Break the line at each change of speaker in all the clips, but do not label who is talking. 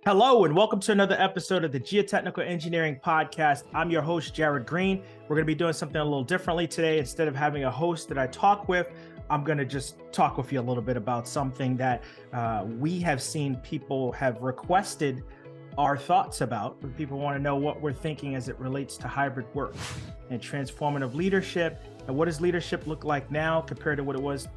Hello, and welcome to another episode of the Geotechnical Engineering Podcast. I'm your host, Jared Green. We're going to be doing something a little differently today. Instead of having a host that I talk with, I'm going to just talk with you a little bit about something that we have seen people have requested our thoughts about. People want to know what we're thinking as it relates to hybrid work and transformative leadership. And what does leadership look like now compared to what it was,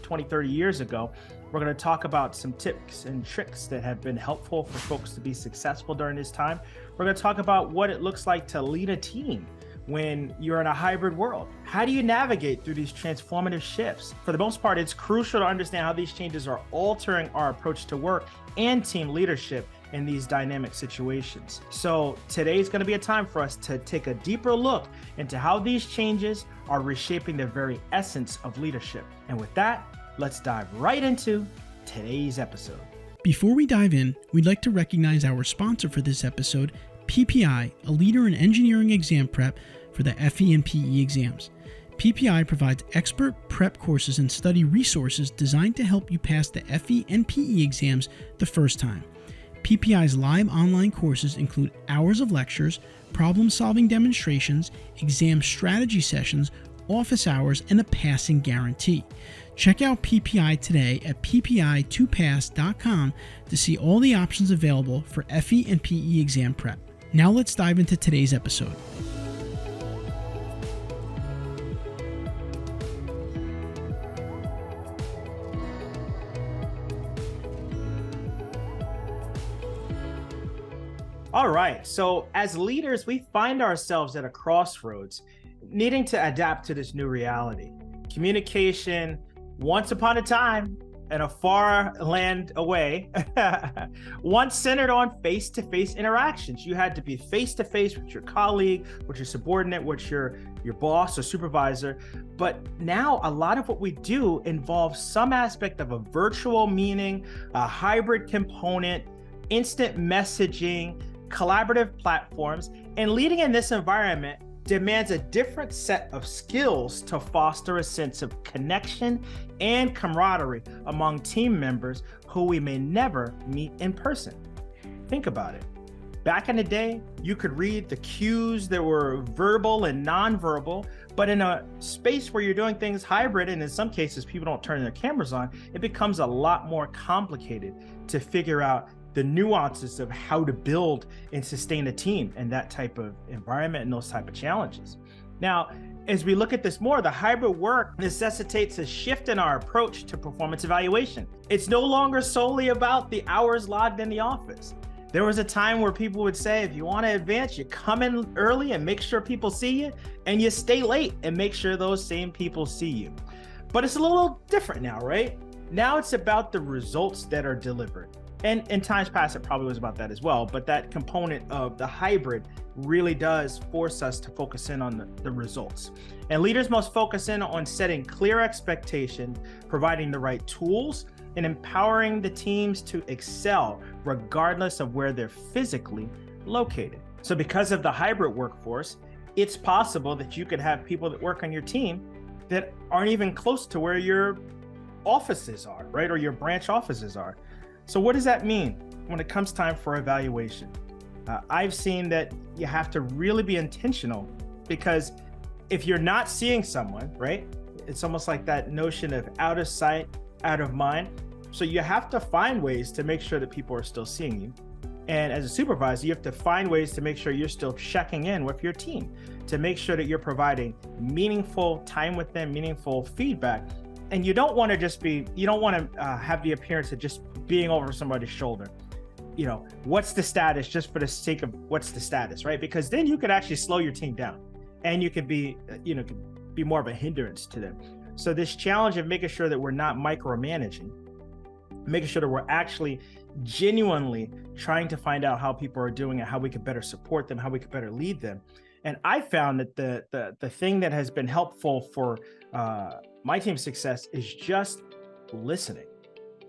20, 30 years ago? We're going to talk about some tips and tricks that have been helpful for folks to be successful during this time. We're going to talk about what it looks like to lead a team when you're in a hybrid world. How do you navigate through these transformative shifts? For the most part, it's crucial to understand how these changes are altering our approach to work and team leadership in these dynamic situations. So today's going to be a time for us to take a deeper look into how these changes are reshaping the very essence of leadership. And with that, let's dive right into today's episode.
Before we dive in, we'd like to recognize our sponsor for this episode, PPI, a leader in engineering exam prep for the FE and PE exams. PPI provides expert prep courses and study resources designed to help you pass the FE and PE exams the first time. PPI's live online courses include hours of lectures, problem-solving demonstrations, exam strategy sessions, office hours, and a passing guarantee. Check out PPI today at ppi2pass.com to see all the options available for FE and PE exam prep. Now let's dive into today's episode.
All right, so as leaders, we find ourselves at a crossroads, needing to adapt to this new reality. Communication, once upon a time, in a far land away, once centered on face-to-face interactions. You had to be face-to-face with your colleague, with your subordinate, with your boss or supervisor. But now a lot of what we do involves some aspect of a virtual meeting, a hybrid component, instant messaging, collaborative platforms, and leading in this environment demands a different set of skills to foster a sense of connection and camaraderie among team members who we may never meet in person. Think about it. Back in the day, you could read the cues that were verbal and nonverbal, but in a space where you're doing things hybrid, and in some cases people don't turn their cameras on, it becomes a lot more complicated to figure out the nuances of how to build and sustain a team in that type of environment and those type of challenges. Now, as we look at this more, the hybrid work necessitates a shift in our approach to performance evaluation. It's no longer solely about the hours logged in the office. There was a time where people would say, if you want to advance, you come in early and make sure people see you, and you stay late and make sure those same people see you. But it's a little different now, right? Now it's about the results that are delivered. And in times past, it probably was about that as well. But that component of the hybrid really does force us to focus in on the results. And leaders must focus in on setting clear expectations, providing the right tools, and empowering the teams to excel regardless of where they're physically located. So because of the hybrid workforce, it's possible that you could have people that work on your team that aren't even close to where your offices are, right? Or your branch offices are. So what does that mean when it comes time for evaluation? I've seen that you have to really be intentional, because if you're not seeing someone, right, it's almost like that notion of out of sight, out of mind. So you have to find ways to make sure that people are still seeing you. And as a supervisor, you have to find ways to make sure you're still checking in with your team, to make sure that you're providing meaningful time with them, meaningful feedback. And you don't want to have the appearance of just being over somebody's shoulder. What's the status, just for the sake of what's the status, right? Because then you could actually slow your team down, and you could be more of a hindrance to them. So this challenge of making sure that we're not micromanaging, making sure that we're actually genuinely trying to find out how people are doing and how we could better support them, how we could better lead them. And I found that the thing that has been helpful for my team's success is just listening.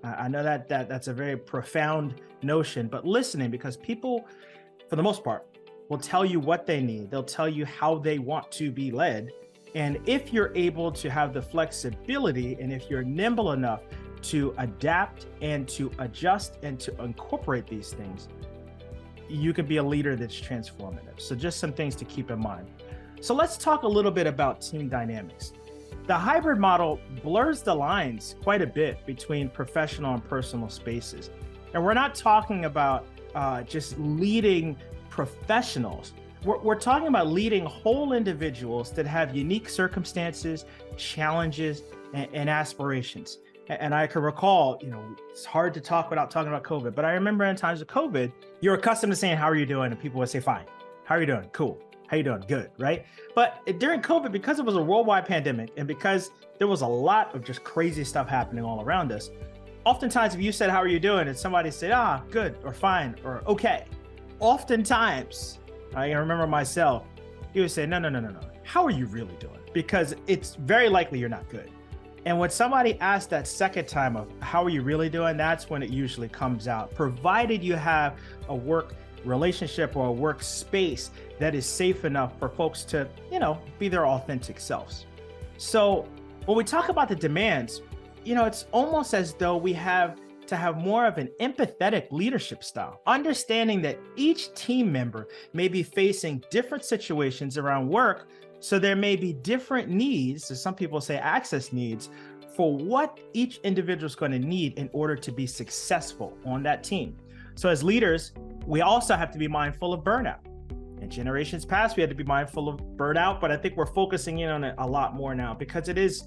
I know that's a very profound notion, but listening, because people, for the most part, will tell you what they need. They'll tell you how they want to be led. And if you're able to have the flexibility, and if you're nimble enough to adapt and to adjust and to incorporate these things, you can be a leader that's transformative. So just some things to keep in mind. So let's talk a little bit about team dynamics. The hybrid model blurs the lines quite a bit between professional and personal spaces. And we're not talking about just leading professionals. We're talking about leading whole individuals that have unique circumstances, challenges, and aspirations. And I can recall, it's hard to talk without talking about COVID, but I remember in times of COVID, you're accustomed to saying, how are you doing? And people would say, fine. How are you doing? Cool. How you doing? Good, right? But during COVID, because it was a worldwide pandemic and because there was a lot of just crazy stuff happening all around us, oftentimes if you said, how are you doing? And somebody said, good or fine or okay. Oftentimes, I remember myself, he would say, no. How are you really doing? Because it's very likely you're not good. And when somebody asks that second time of how are you really doing, that's when it usually comes out, provided you have a work relationship or a workspace that is safe enough for folks to, be their authentic selves. So when we talk about the demands, it's almost as though we have to have more of an empathetic leadership style, understanding that each team member may be facing different situations around work. So there may be different needs, as some people say access needs, for what each individual is going to need in order to be successful on that team. So as leaders, we also have to be mindful of burnout. In generations past, we had to be mindful of burnout, but I think we're focusing in on it a lot more now because it is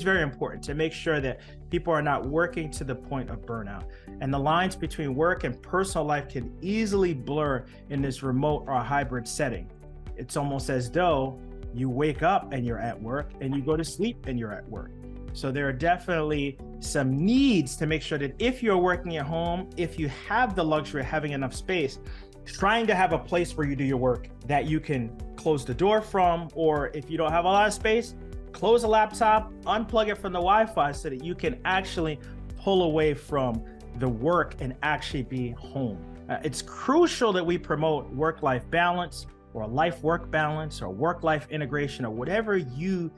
very important to make sure that people are not working to the point of burnout. And the lines between work and personal life can easily blur in this remote or hybrid setting. It's almost as though you wake up and you're at work and you go to sleep and you're at work. So there are definitely some needs to make sure that if you're working at home, if you have the luxury of having enough space, trying to have a place where you do your work that you can close the door from, or if you don't have a lot of space, close a laptop, unplug it from the Wi-Fi so that you can actually pull away from the work and actually be home. It's crucial that we promote work-life balance or life-work balance or work-life integration or whatever you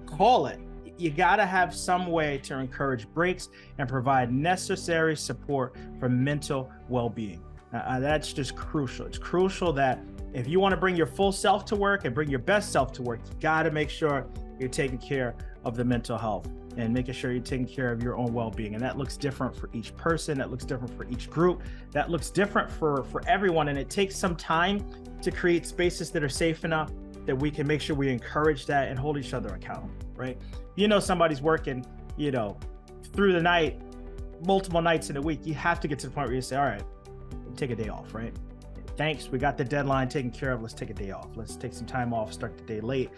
call it. You gotta have some way to encourage breaks and provide necessary support for mental well-being. That's just crucial. It's crucial that if you want to bring your full self to work and bring your best self to work, you got to make sure you're taking care of the mental health and making sure you're taking care of your own well-being. And that looks different for each person. That looks different for each group. That looks different for everyone. And it takes some time to create spaces that are safe enough that we can make sure we encourage that and hold each other accountable, right? Somebody's working, through the night, multiple nights in a week. You have to get to the point where you say, all right, take a day off, right? Thanks, we got the deadline taken care of. Let's take a day off. Let's take some time off, start the day late.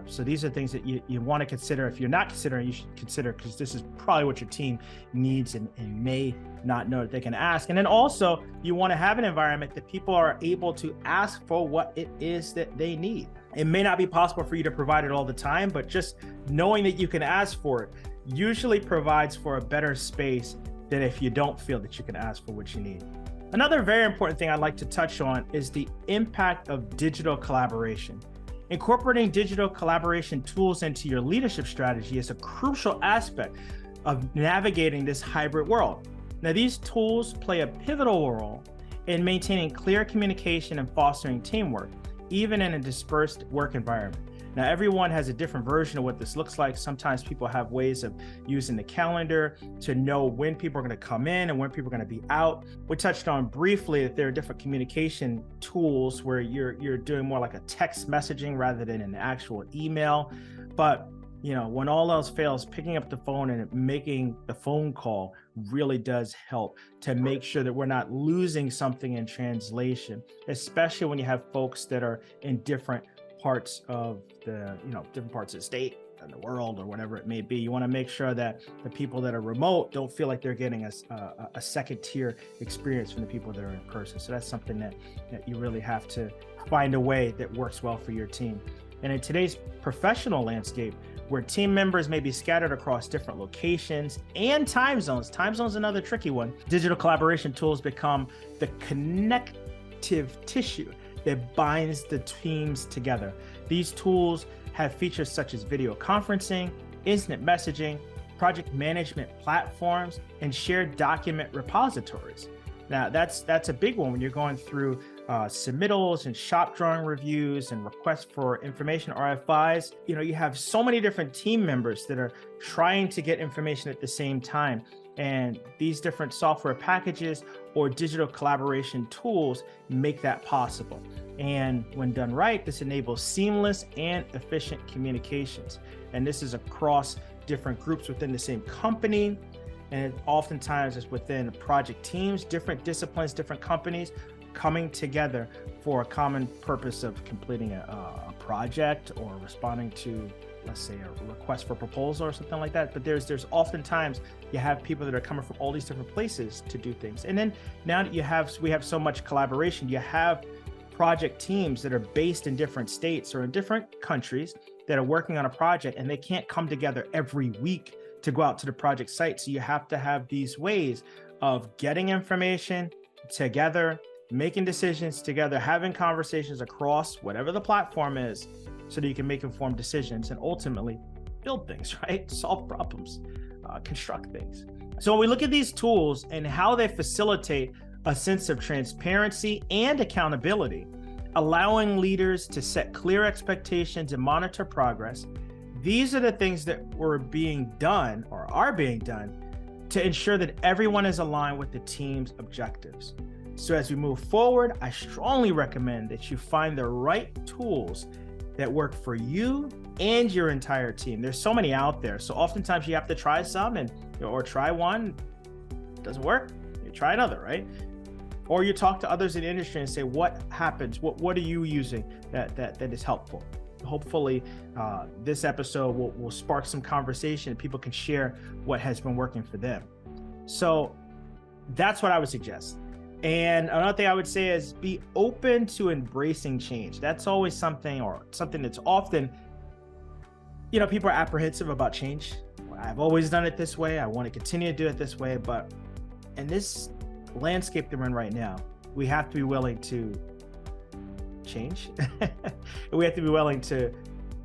So these are things that you want to consider. If you're not considering, you should consider, because this is probably what your team needs and may not know that they can ask. And then also, you want to have an environment that people are able to ask for what it is that they need. It may not be possible for you to provide it all the time, but just knowing that you can ask for it usually provides for a better space than if you don't feel that you can ask for what you need. Another very important thing I'd like to touch on is the impact of digital collaboration. Incorporating digital collaboration tools into your leadership strategy is a crucial aspect of navigating this hybrid world. Now, these tools play a pivotal role in maintaining clear communication and fostering teamwork, even in a dispersed work environment. Now, everyone has a different version of what this looks like. Sometimes people have ways of using the calendar to know when people are going to come in and when people are going to be out. We touched on briefly that there are different communication tools where you're doing more like a text messaging rather than an actual email. But when all else fails, picking up the phone and making the phone call really does help to make sure that we're not losing something in translation, especially when you have folks that are in different parts of the, different parts of the state and the world or whatever it may be. You want to make sure that the people that are remote don't feel like they're getting a second tier experience from the people that are in person. So that's something that you really have to find a way that works well for your team. And in today's professional landscape, where team members may be scattered across different locations and time zones another tricky one, digital collaboration tools become the connective tissue that binds the teams together. These tools have features such as video conferencing, instant messaging, project management platforms, and shared document repositories. Now, that's a big one when you're going through submittals and shop drawing reviews and requests for information, RFIs. You have so many different team members that are trying to get information at the same time. And these different software packages or digital collaboration tools make that possible. And when done right, this enables seamless and efficient communications. And this is across different groups within the same company. And oftentimes it's within project teams, different disciplines, different companies coming together for a common purpose of completing a project or responding to, let's say, a request for proposal or something like that. But there's oftentimes you have people that are coming from all these different places to do things. And then now that we have so much collaboration, you have project teams that are based in different states or in different countries that are working on a project, and they can't come together every week to go out to the project site. So you have to have these ways of getting information together, making decisions together, having conversations across whatever the platform is, so that you can make informed decisions and ultimately build things, right? Solve problems, construct things. So when we look at these tools and how they facilitate a sense of transparency and accountability, allowing leaders to set clear expectations and monitor progress, these are the things that are being done to ensure that everyone is aligned with the team's objectives. So as we move forward, I strongly recommend that you find the right tools that work for you and your entire team. There's so many out there. So oftentimes you have to try some or try one, doesn't work, you try another, right? Or you talk to others in the industry and say, what happens? What are you using that is helpful? Hopefully this episode will spark some conversation and people can share what has been working for them. So that's what I would suggest. And another thing I would say is be open to embracing change. That's always something that's often, people are apprehensive about change. I've always done it this way. I want to continue to do it this way. But in this landscape that we're in right now, we have to be willing to change. We have to be willing to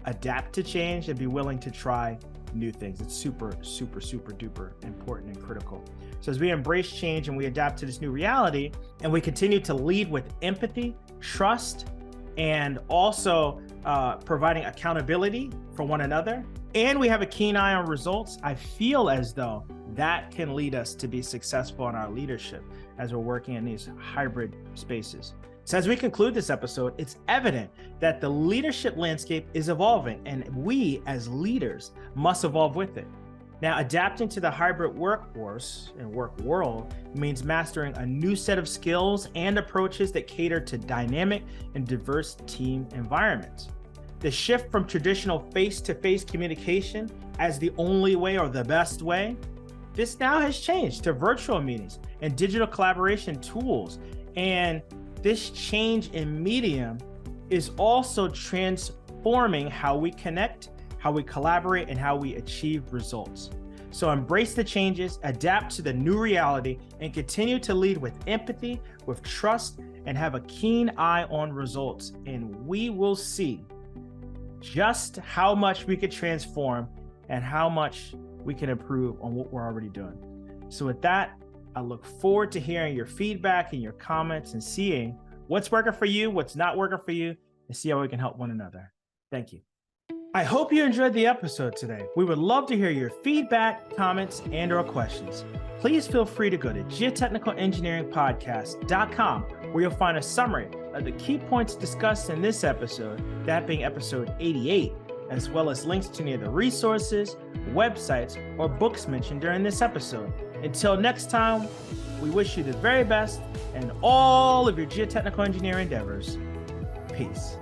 adapt to change and be willing to try new things. It's super, super, super duper important and critical. So as we embrace change and we adapt to this new reality, and we continue to lead with empathy, trust, and also providing accountability for one another, and we have a keen eye on results, I feel as though that can lead us to be successful in our leadership as we're working in these hybrid spaces. So as we conclude this episode, it's evident that the leadership landscape is evolving, and we as leaders must evolve with it. Now, adapting to the hybrid workforce and work world means mastering a new set of skills and approaches that cater to dynamic and diverse team environments. The shift from traditional face-to-face communication as the only way or the best way, this now has changed to virtual meetings and digital collaboration tools. And this change in medium is also transforming how we connect, how we collaborate, and how we achieve results. So embrace the changes, adapt to the new reality, and continue to lead with empathy, with trust, and have a keen eye on results. And we will see just how much we could transform and how much we can improve on what we're already doing. So with that, I look forward to hearing your feedback and your comments and seeing what's working for you, what's not working for you, and see how we can help one another. Thank you. I hope you enjoyed the episode today. We would love to hear your feedback, comments, and/or questions. Please feel free to go to geotechnicalengineeringpodcast.com, where you'll find a summary of the key points discussed in this episode, that being episode 88, as well as links to any of the resources, websites, or books mentioned during this episode. Until next time, we wish you the very best in all of your geotechnical engineering endeavors. Peace.